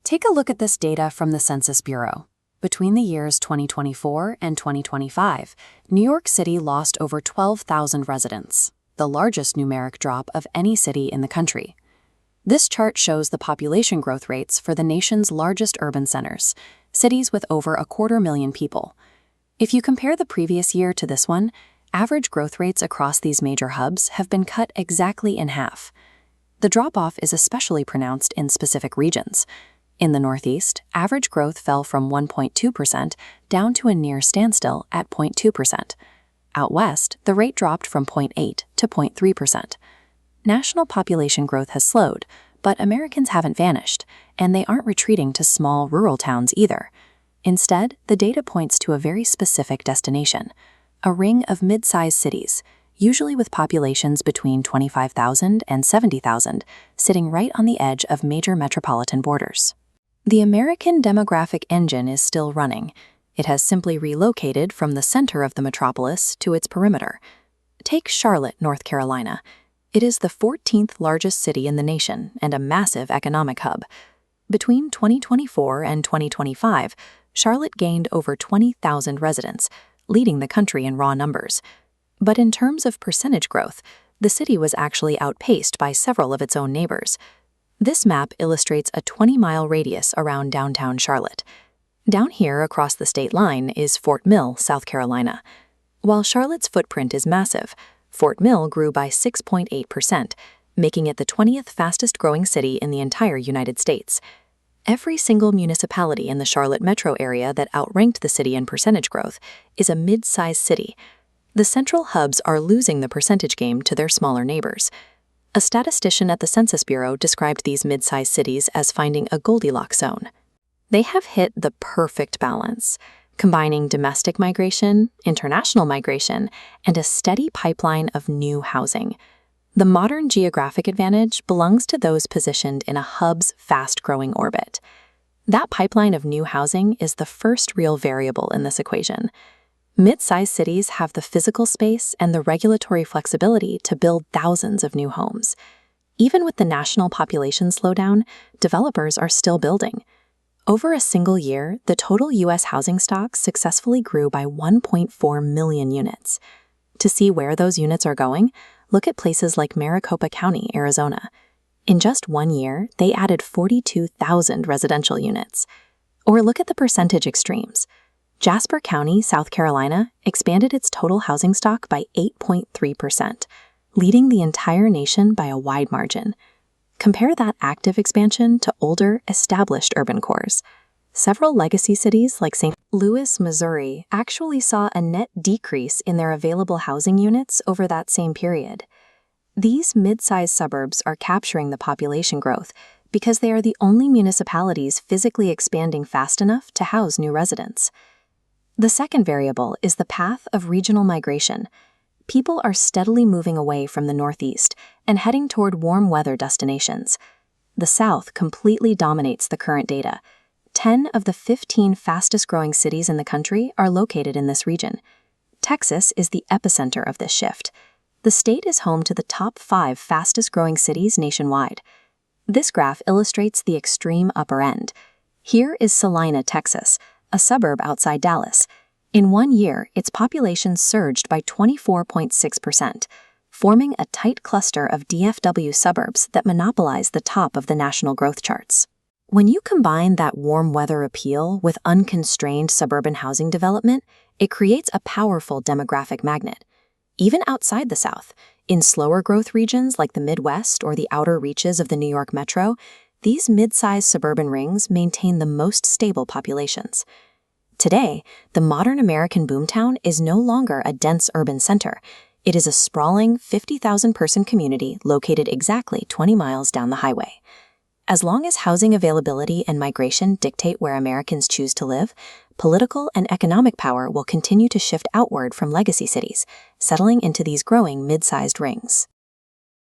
Take a look at this data from the Census Bureau. Between the years 2024 and 2025, New York City lost over 12,000 residents, the largest numeric drop of any city in the country. This chart shows the population growth rates for the nation's largest urban centers, cities with over 250,000 people. If you compare the previous year to this one, average growth rates across these major hubs have been cut exactly in half. The drop-off is especially pronounced in specific regions. In the Northeast, average growth fell from 1.2% down to a near standstill at 0.2%. Out west, the rate dropped from 0.8% to 0.3%. National population growth has slowed, but Americans haven't vanished, and they aren't retreating to small rural towns either. Instead, the data points to a very specific destination, a ring of mid-sized cities, usually with populations between 25,000 and 70,000, sitting right on the edge of major metropolitan borders. The American demographic engine is still running. It has simply relocated from the center of the metropolis to its perimeter. Take Charlotte, North Carolina. It is the 14th largest city in the nation and a massive economic hub. Between 2024 and 2025, Charlotte gained over 20,000 residents, leading the country in raw numbers. But in terms of percentage growth, the city was actually outpaced by several of its own neighbors. This map illustrates a 20-mile radius around downtown Charlotte. Down here across the state line is Fort Mill, South Carolina. While Charlotte's footprint is massive, Fort Mill grew by 6.8%, making it the 20th fastest growing city in the entire United States. Every single municipality in the Charlotte metro area that outranked the city in percentage growth is a mid-sized city. The central hubs are losing the percentage game to their smaller neighbors. A statistician at the Census Bureau described these mid-sized cities as finding a Goldilocks zone. They have hit the perfect balance, combining domestic migration, international migration, and a steady pipeline of new housing. The modern geographic advantage belongs to those positioned in a hub's fast-growing orbit. That pipeline of new housing is the first real variable in this equation. Mid-sized cities have the physical space and the regulatory flexibility to build thousands of new homes. Even with the national population slowdown, developers are still building. Over a single year, the total U.S. housing stock successfully grew by 1.4 million units. To see where those units are going, look at places like Maricopa County, Arizona. In just 1 year, they added 42,000 residential units. Or look at the percentage extremes. Jasper County, South Carolina, expanded its total housing stock by 8.3%, leading the entire nation by a wide margin. Compare that active expansion to older, established urban cores. Several legacy cities like St. Louis, Missouri, actually saw a net decrease in their available housing units over that same period. These mid-sized suburbs are capturing the population growth because they are the only municipalities physically expanding fast enough to house new residents. The second variable is the path of regional migration. People are steadily moving away from the Northeast and heading toward warm weather destinations. The South completely dominates the current data. 10 of the 15 fastest growing cities in the country are located in this region. Texas is the epicenter of this shift. The state is home to the top 5 fastest growing cities nationwide. This graph illustrates the extreme upper end. Here is Celina, Texas, a suburb outside Dallas. In 1 year, its population surged by 24.6%, forming a tight cluster of DFW suburbs that monopolize the top of the national growth charts. When you combine that warm weather appeal with unconstrained suburban housing development, it creates a powerful demographic magnet. Even outside the South, in slower growth regions like the Midwest or the outer reaches of the New York metro, these mid-sized suburban rings maintain the most stable populations. Today, the modern American boomtown is no longer a dense urban center. It is a sprawling 50,000-person community located exactly 20 miles down the highway. As long as housing availability and migration dictate where Americans choose to live, political and economic power will continue to shift outward from legacy cities, settling into these growing mid-sized rings.